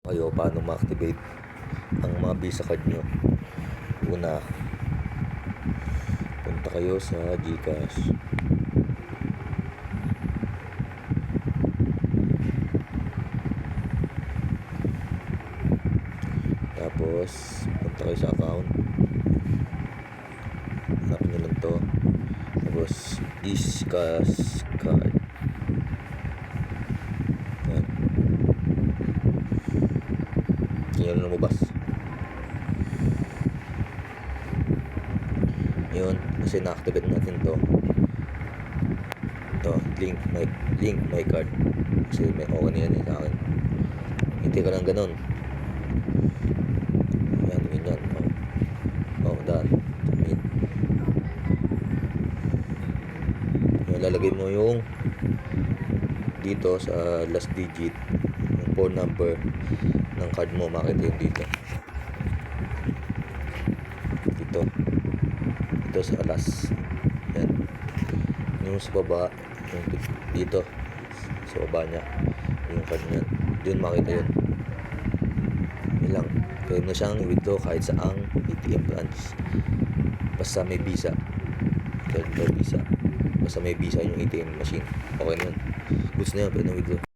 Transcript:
Kayo paano ma-activate ang mga Visa card nyo. Una, punta kayo sa GCash. Tapos punta kayo sa account, hanapin nyo lang to. Tapos GCash card. Yan, lumabas yun kasi na-activate natin to link my card kasi may okay na yan sa akin. Hindi ka lang ganun, yan ganyan. Done. Yan, lalagay mo yung dito sa last digit yung phone number ng card mo, makita yung dito sa last. Yan, yung sa baba, yung dito sa baba niya yung card niya, dun makita yun. Yun lang, pwede mo siyang i-withdraw kahit saang ATM branch basta may Visa. Basta may Visa yung ATM machine, okay na yun, goods na yun, pwede na withdraw.